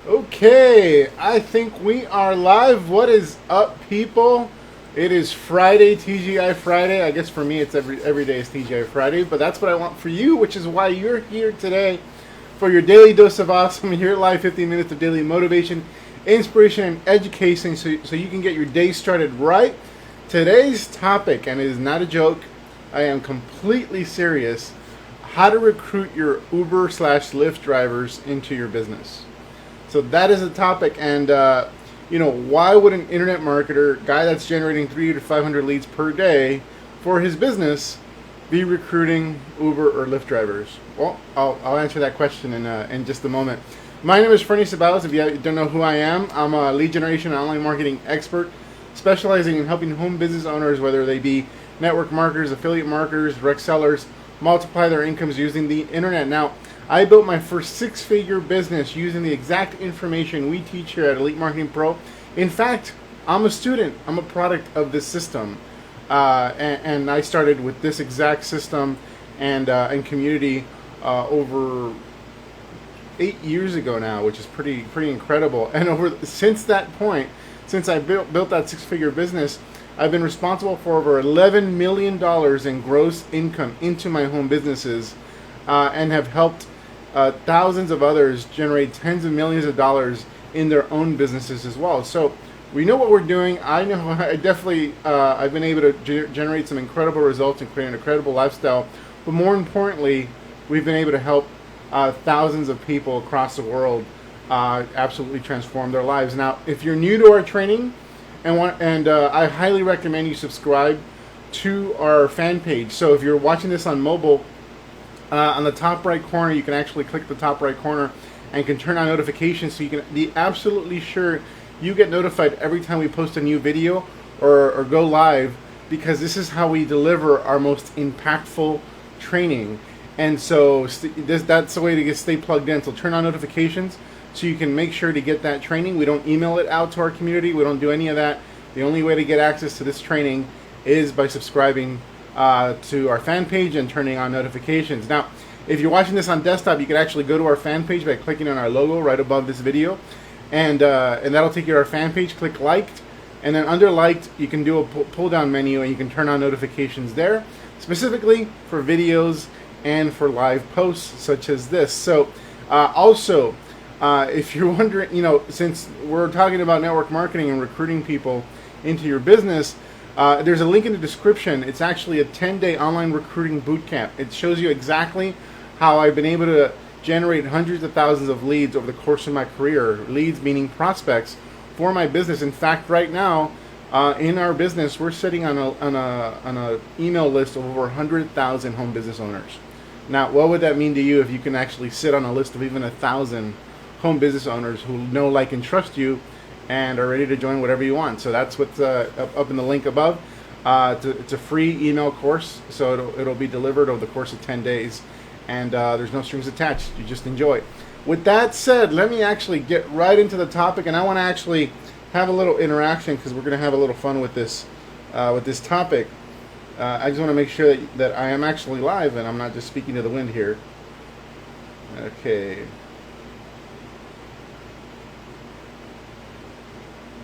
Okay, I think we are live. What is up, people? It is Friday, TGI Friday. I guess for me, it's every day is TGI Friday, but that's what I want for you, which is why you're here today for your daily dose of awesome. Here live, 15 minutes of daily motivation, inspiration, and education, so you can get your day started right. Today's topic, and it is not a joke. I am completely serious. How to recruit your Uber slash Lyft drivers into your business. So that is the topic, and why would an internet marketer, guy that's generating 300 to 500 leads per day for his business, be recruiting Uber or Lyft drivers? Well, I'll answer that question in just a moment. My name is Ferny Ceballos. If you don't know who I am, I'm a lead generation and online marketing expert, specializing in helping home business owners, whether they be network marketers, affiliate marketers, direct sellers, multiply their incomes using the internet. Now, I built my first six-figure business using the exact information we teach here at Elite Marketing Pro. In fact, I'm a student. I'm a product of this system. And I started with this exact system and community over 8 years ago now, which is pretty incredible. And since that point, since I built that six-figure business, I've been responsible for over $11 million in gross income into my home businesses and have helped thousands of others generate tens of millions of dollars in their own businesses as well. So we know what we're doing. I know I've been able to generate some incredible results and create an incredible lifestyle. But more importantly, we've been able to help thousands of people across the world absolutely transform their lives. Now, if you're new to our training, I highly recommend you subscribe to our fan page. So if you're watching this on mobile, on the top right corner, you can actually click the top right corner and can turn on notifications so you can be absolutely sure you get notified every time we post a new video or go live, because this is how we deliver our most impactful training. And so that's the way to stay plugged in. So turn on notifications so you can make sure to get that training. We don't email it out to our community. We don't do any of that. The only way to get access to this training is by subscribing to our fan page and turning on notifications. Now, if you're watching this on desktop, you can actually go to our fan page by clicking on our logo right above this video, and that'll take you to our fan page. Click liked, and then under liked, you can do a pull down menu and you can turn on notifications there, specifically for videos and for live posts such as this. So also, if you're wondering, since we're talking about network marketing and recruiting people into your business, there's a link in the description. It's actually a 10-day online recruiting bootcamp. It shows you exactly how I've been able to generate hundreds of thousands of leads over the course of my career. Leads meaning prospects for my business. In fact, right now in our business, we're sitting on a email list of over 100,000 home business owners. Now, what would that mean to you if you can actually sit on a list of even 1,000 home business owners who know, like, and trust you and are ready to join whatever you want? So that's what's up in the link above. It's a free email course, so it'll be delivered over the course of 10 days, and there's no strings attached. You just enjoy. With that said, let me actually get right into the topic, and I want to actually have a little interaction because we're going to have a little fun with this topic. I just want to make sure that I am actually live and I'm not just speaking to the wind here. Okay.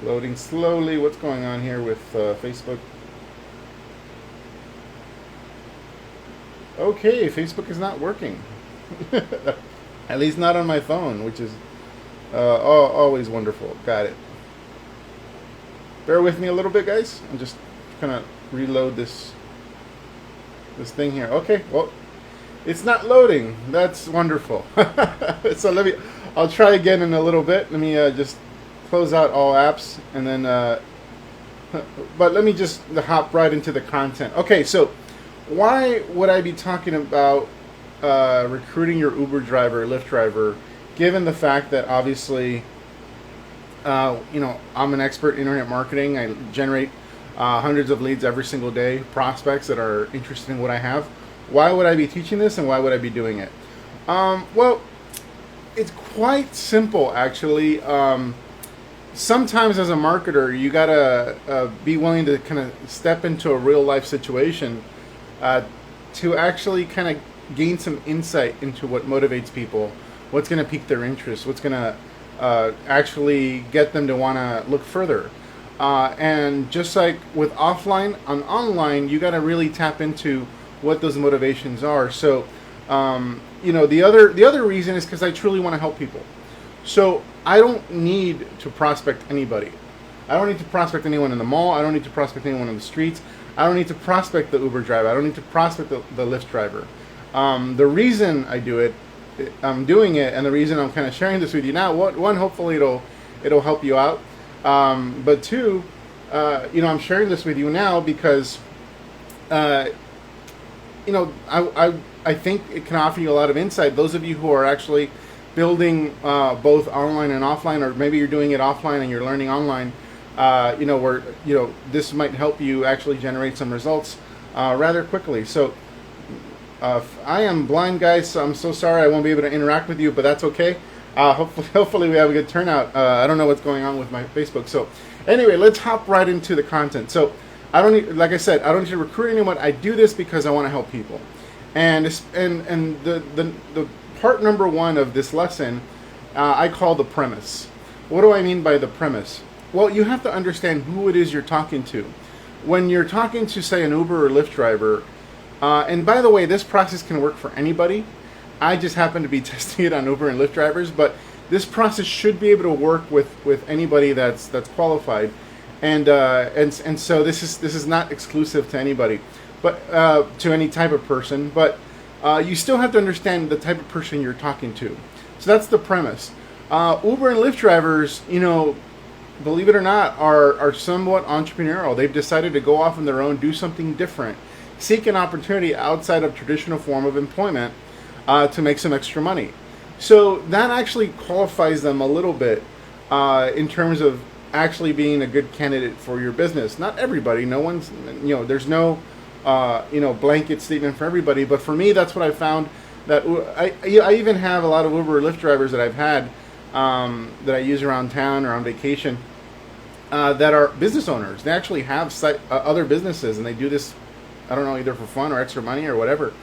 Loading slowly. What's going on here with Facebook? Okay, Facebook is not working. At least not on my phone, which is always wonderful. Got it. Bear with me a little bit, guys. I'm just gonna reload this thing here. Okay, well, it's not loading. That's wonderful. So I'll try again in a little bit. Let me just close out all apps, and then but let me just hop right into the content. Okay, so why would I be talking about recruiting your Uber driver, Lyft driver, given the fact that obviously I'm an expert in internet marketing. I generate hundreds of leads every single day, prospects that are interested in what I have. Why would I be teaching this, and why would I be doing it? Well, it's quite simple, actually. Sometimes as a marketer, you gotta be willing to kind of step into a real life situation to actually kind of gain some insight into what motivates people, what's going to pique their interest, what's going to actually get them to want to look further. And just like with offline, on online, you got to really tap into what those motivations are. So, the other reason is because I truly want to help people. So I don't need to prospect anybody. I don't need to prospect anyone in the mall. I don't need to prospect anyone on the streets. I don't need to prospect the Uber driver. I don't need to prospect the Lyft driver. The reason I'm doing it, and the reason I'm kind of sharing this with you now, one, hopefully it'll help you out. But two, I'm sharing this with you now because, I think it can offer you a lot of insight. Those of you who are actually building both online and offline, or maybe you're doing it offline and you're learning online, this might help you actually generate some results rather quickly. So I am blind, guys, so I'm so sorry I won't be able to interact with you, but that's okay. Hopefully we have a good turnout. I don't know what's going on with my Facebook. So anyway, let's hop right into the content. So like I said, I don't need to recruit anyone. I do this because I want to help people. And the part number one of this lesson, I call the premise. What do I mean by the premise? Well, you have to understand who it is you're talking to. When you're talking to, say, an Uber or Lyft driver, and by the way, this process can work for anybody. I just happen to be testing it on Uber and Lyft drivers, but this process should be able to work with anybody that's qualified, and so this is not exclusive to anybody, but to any type of person. But you still have to understand the type of person you're talking to. So that's the premise. Uber and Lyft drivers, believe it or not, are somewhat entrepreneurial. They've decided to go off on their own, do something different, seek an opportunity outside of traditional form of employment to make some extra money. So that actually qualifies them a little bit in terms of actually being a good candidate for your business. Not everybody. No one's, there's no, blanket statement for everybody. But for me, that's what I found. That I even have a lot of Uber or Lyft drivers that I've had that I use around town or on vacation that are business owners. They actually have other businesses, and they do this, I don't know, either for fun or extra money or whatever.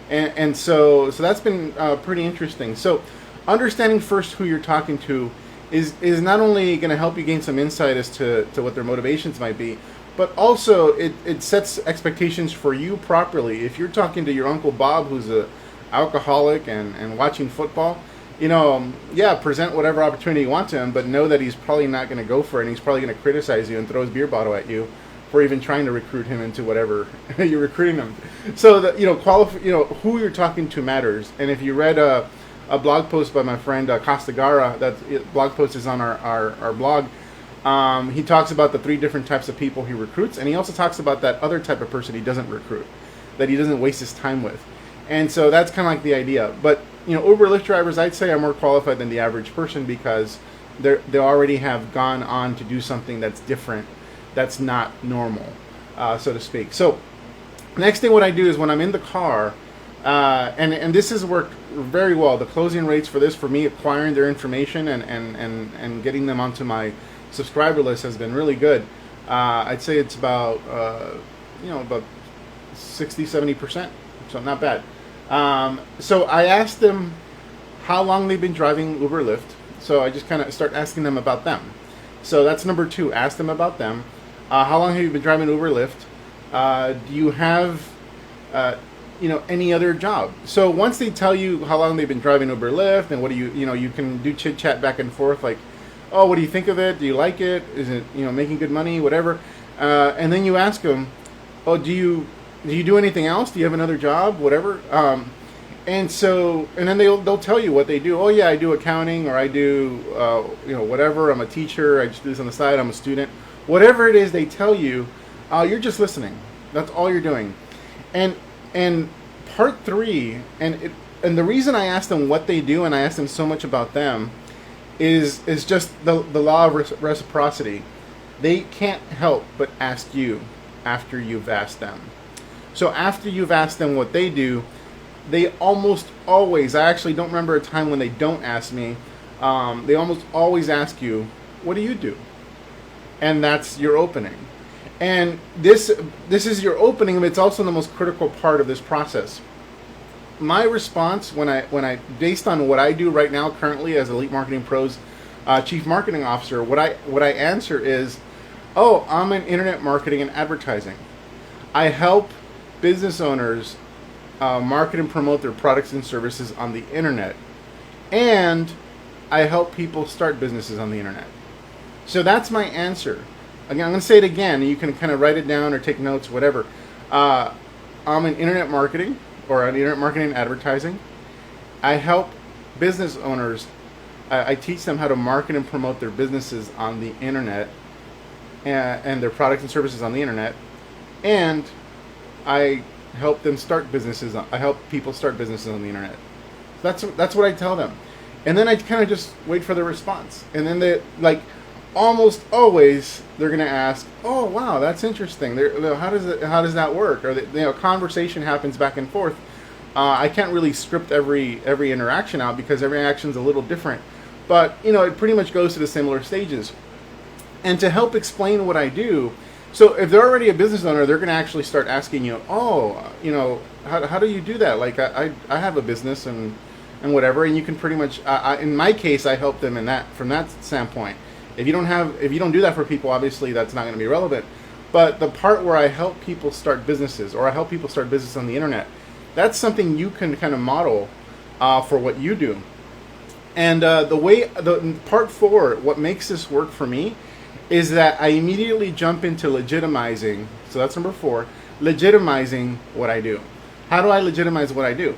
And so that's been pretty interesting. So understanding first who you're talking to is not only going to help you gain some insight as to what their motivations might be, but also it sets expectations for you properly. If you're talking to your Uncle Bob, who's a alcoholic and watching football, present whatever opportunity you want to him, but know that he's probably not going to go for it, and he's probably going to criticize you and throw his beer bottle at you for even trying to recruit him into whatever you're recruiting him. So that who you're talking to matters. And if you read a blog post by my friend Costa Gara, that blog post is on our blog. He talks about the 3 different types of people he recruits, and he also talks about that other type of person he doesn't recruit, that he doesn't waste his time with. And so that's kind of like the idea. But Uber Lyft drivers, I'd say, are more qualified than the average person because they already have gone on to do something that's different, that's not normal, so to speak. So next thing what I do is when I'm in the car, and this has worked very well. The closing rates for this, for me, acquiring their information and getting them onto my subscriber list has been really good. I'd say it's about 60-70%, so not bad. So I asked them how long they've been driving Uber Lyft. So I just kind of start asking them about them. So that's number 2. Ask them about them. How long have you been driving Uber Lyft? Do you have any other job? So once they tell you how long they've been driving Uber Lyft, and what do you can do chit chat back and forth, like, oh, what do you think of it? Do you like it? Is it making good money? Whatever. And then you ask them, oh, do you do anything else? Do you have another job? Whatever. And then they'll tell you what they do. Oh yeah, I do accounting, or I do whatever. I'm a teacher. I just do this on the side. I'm a student. Whatever it is they tell you, you're just listening. That's all you're doing. And part 3, and the reason I asked them what they do, and I asked them so much about them, is just the law of reciprocity. They can't help but ask you after you've asked them. So after you've asked them what they do, they almost always, I actually don't remember a time when they don't ask me, they almost always ask you, what do you do? And that's your opening. And this is your opening, but it's also the most critical part of this process. My response when I based on what I do right now currently as Elite Marketing Pros chief marketing officer, what I answer is, oh, I'm in internet marketing and advertising. I help business owners market and promote their products and services on the internet, and I help people start businesses on the internet. So that's my answer. Again, I'm going to say it again. You can kind of write it down or take notes, whatever. I'm in internet marketing or on internet marketing and advertising. I help business owners. I teach them how to market and promote their businesses on the internet and their products and services on the internet. And I help them start businesses. I help people start businesses on the internet. That's what I tell them. And then I kind of just wait for their response. And then they, like, almost always they're going to ask, "Oh, wow, that's interesting. How does that work?" Or conversation happens back and forth. I can't really script every interaction out because every interaction's a little different. But it pretty much goes to the similar stages. And to help explain what I do, so if they're already a business owner, they're going to actually start asking you, "Oh, how do you do that? Like I have a business and whatever." And you can pretty much, in my case, I help them from that standpoint. If you don't do that for people, obviously that's not going to be relevant. But the part where I help people start businesses, or I help people start business on the internet, that's something you can kind of model for what you do. And the part 4, what makes this work for me, is that I immediately jump into legitimizing. So that's number 4, legitimizing what I do. How do I legitimize what I do?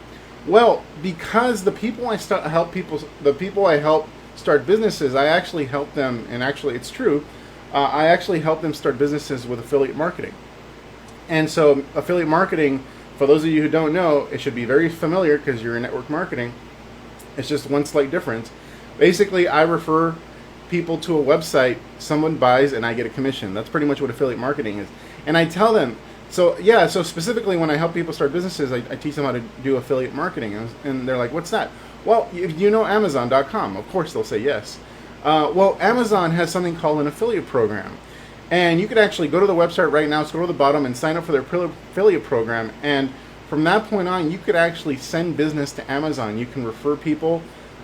Well, because the people I help start businesses, I actually help them, and actually it's true, I actually help them start businesses with affiliate marketing. And so affiliate marketing, for those of you who don't know, it should be very familiar because you're in network marketing. It's just one slight difference. Basically, I refer people to a website, someone buys, and I get a commission. That's pretty much what affiliate marketing is. And I tell them, so specifically when I help people start businesses, I teach them how to do affiliate marketing. And they're like, "What's that?" Well, if you know Amazon.com, of course they'll say yes. Well, Amazon has something called an affiliate program. And you could actually go to the website right now, scroll to the bottom, and sign up for their affiliate program. And from that point on, you could actually send business to Amazon. You can refer people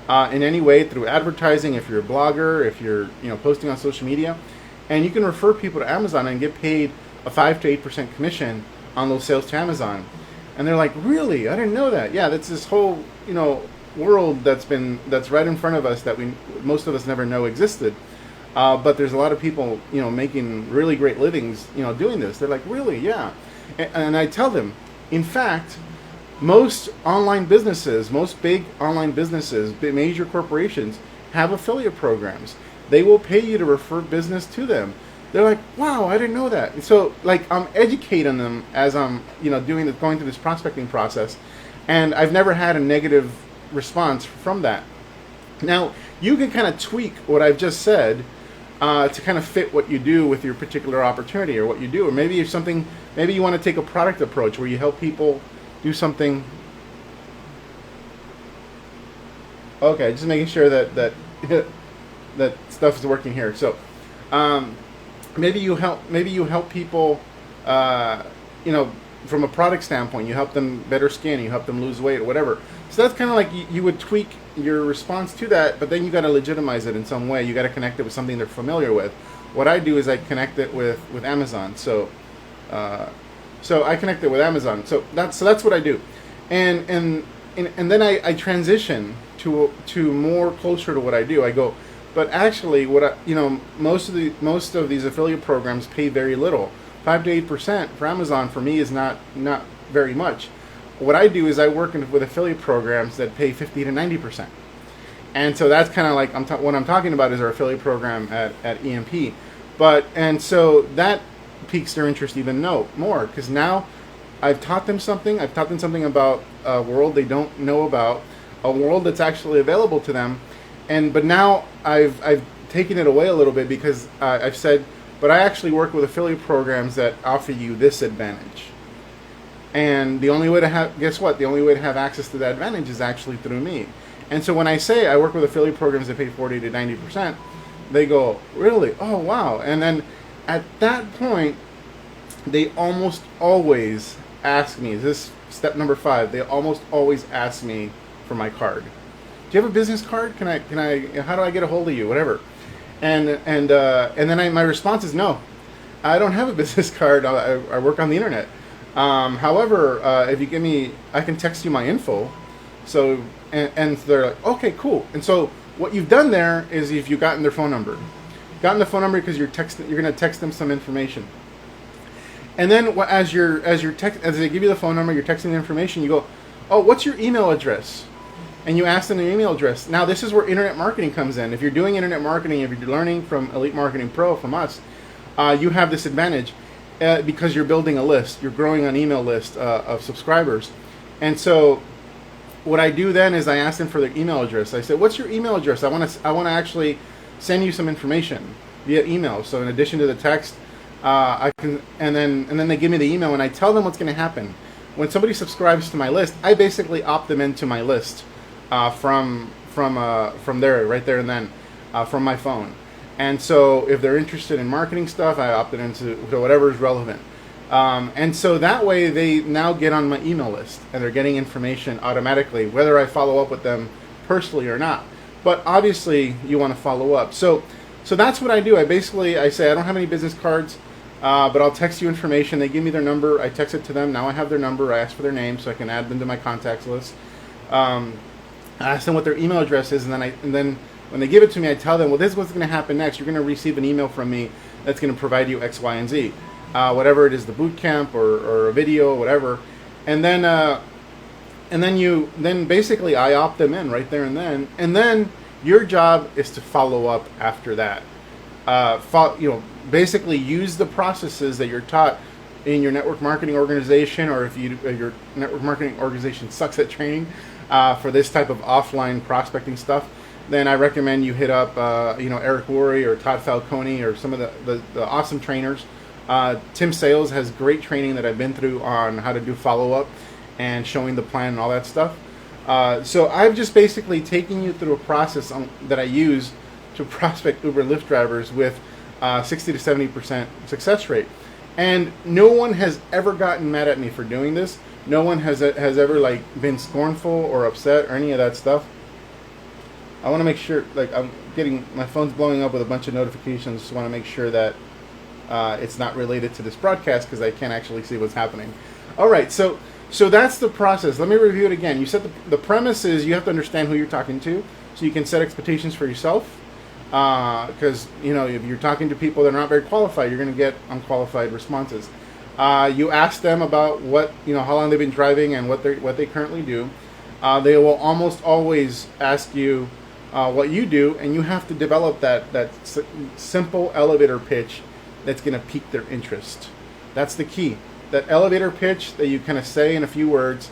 in any way through advertising, if you're a blogger, if you're posting on social media. And you can refer people to Amazon and get paid a 5 to 8% commission on those sales to Amazon. And they're like, "Really? I didn't know that." Yeah, that's this whole world that's right in front of us that most of us never know existed. But there's a lot of people making really great livings doing this. They're like, "Really?" Yeah. And I tell them, in fact, most online businesses, most big online businesses, major corporations have affiliate programs. They will pay you to refer business to them. They're like, "Wow, I didn't know that." And so, like, I'm educating them as I'm going through this prospecting process, and I've never had a negative response from that. Now, you can kind of tweak what I've just said to kind of fit what you do with your particular opportunity or what you do. Or maybe maybe you want to take a product approach where you help people do something. Okay, just making sure that stuff is working here. So maybe you help people from a product standpoint. You help them better skin, you help them lose weight or whatever. So that's kind of like you would tweak your response to that, but then you got to legitimize it in some way. You got to connect it with something they're familiar with. What I do is I connect it with Amazon. So I connect it with Amazon. So that's what I do, and then I transition to more closer to what I do. I go, but actually, most of these affiliate programs pay very little. 5 to 8% for Amazon for me is not very much. What I do is I work with affiliate programs that pay 50 to 90%. And so that's kind of like what I'm talking about is our affiliate program at EMP. And so that piques their interest even more, because now I've taught them something. I've taught them something about a world they don't know about, a world that's actually available to them. But now I've taken it away a little bit because I've said, but I actually work with affiliate programs that offer you this advantage. And the only way to have, guess what? The only way to have access to that advantage is actually through me. And so when I say I work with affiliate programs that pay 40 to 90%, they go, "Really? Oh, wow." And then at that point, they almost always ask me, this is step number 5, they almost always ask me for my card. you have a business card? How do I get a hold of you? Whatever. And then my response is no, I don't have a business card. I work on the internet. However, if you give me, I can text you my info. So and they're like, okay, cool. And so what you've done there is if you've gotten their phone number, because you're going to text them some information. And then as they give you the phone number, you're texting the information. You go, oh, what's your email address? And you ask them their email address. Now, this is where internet marketing comes in. If you're doing internet marketing, if you're learning from Elite Marketing Pro, from us, you have this advantage because you're building a list. You're growing an email list of subscribers. And so what I do then is I ask them for their email address. I say, what's your email address? I want to actually send you some information via email. So in addition to the text, I can, and then they give me the email, and I tell them what's going to happen. When somebody subscribes to my list, I basically opt them into my list from there, right there and then, from my phone. And so if they're interested in marketing stuff, I opt it into whatever is relevant. And so that way they now get on my email list, and they're getting information automatically, whether I follow up with them personally or not. But obviously you want to follow up. So that's what I do. I say I don't have any business cards, but I'll text you information. They give me their number. I text it to them. Now I have their number. I ask for their name so I can add them to my contacts list. I ask them what their email address is, and then when they give it to me, I tell them, well, this is what's going to happen next. You're going to receive an email from me that's going to provide you X, Y, and Z, whatever it is, the boot camp or a video, whatever, and then basically I opt them in right there and then your job is to follow up after that. Basically use the processes that you're taught in your network marketing organization, or if your network marketing organization sucks at training for this type of offline prospecting stuff, then I recommend you hit up Eric Worre or Todd Falcone or some of the awesome trainers. Tim Sales has great training that I've been through on how to do follow-up and showing the plan and all that stuff. So I've just basically taken you through a process that I use to prospect Uber and Lyft drivers with 60 to 70% success rate. And no one has ever gotten mad at me for doing this. No one has ever been scornful or upset or any of that stuff. I want to make sure, my phone's blowing up with a bunch of notifications. Just want to make sure that it's not related to this broadcast because I can't actually see what's happening. All right, so that's the process. Let me review it again. You said the premise is you have to understand who you're talking to, so you can set expectations for yourself. Because if you're talking to people that are not very qualified, you're going to get unqualified responses. You ask them about how long they've been driving and what they currently do. They will almost always ask you what you do, and you have to develop that simple elevator pitch that's going to pique their interest. That's the key. That elevator pitch that you kind of say in a few words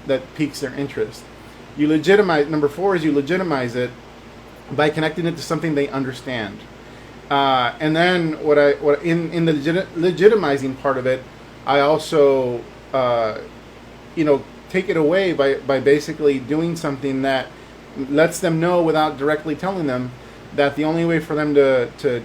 that piques their interest. Number 4 is you legitimize it by connecting it to something they understand. And then in the legitimizing part of it, I also take it away by basically doing something that lets them know without directly telling them that the only way for them to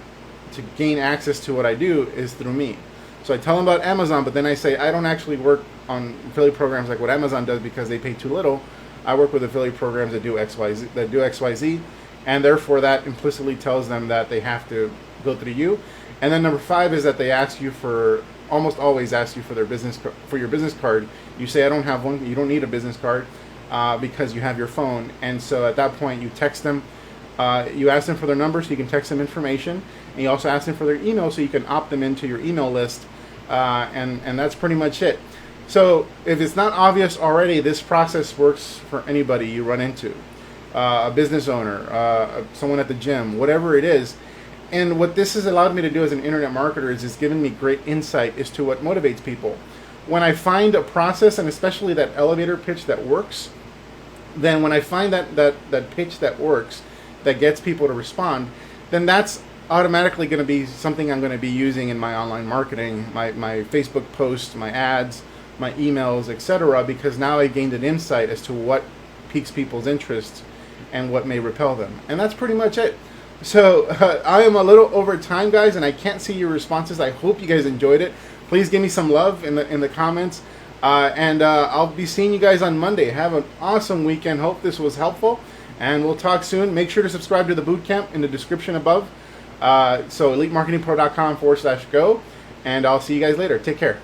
gain access to what I do is through me. So I tell them about Amazon, but then I say I don't actually work on affiliate programs like what Amazon does because they pay too little. I work with affiliate programs that do XYZ, and therefore that implicitly tells them that they have to go through you. And then number 5 is that they almost always ask you for your business card. You say I don't have one. You don't need a business card because you have your phone. And so at that point you text them. You ask them for their number so you can text them information, and you also ask them for their email so you can opt them into your email list. And that's pretty much it. So if it's not obvious already, this process works for anybody you run into. A business owner, someone at the gym, whatever it is. And what this has allowed me to do as an internet marketer is it's given me great insight as to what motivates people. When I find a process, and especially that elevator pitch that works, then when I find that pitch that works, that gets people to respond, then that's automatically going to be something I'm going to be using in my online marketing, my Facebook posts, my ads, my emails, etc. Because now I gained an insight as to what piques people's interest and what may repel them. And that's pretty much it. So I am a little over time, guys, and I can't see your responses. I hope you guys enjoyed it. Please give me some love in the comments. And I'll be seeing you guys on Monday. Have an awesome weekend. Hope this was helpful. And we'll talk soon. Make sure to subscribe to the bootcamp in the description above. So elitemarketingpro.com/go. And I'll see you guys later. Take care.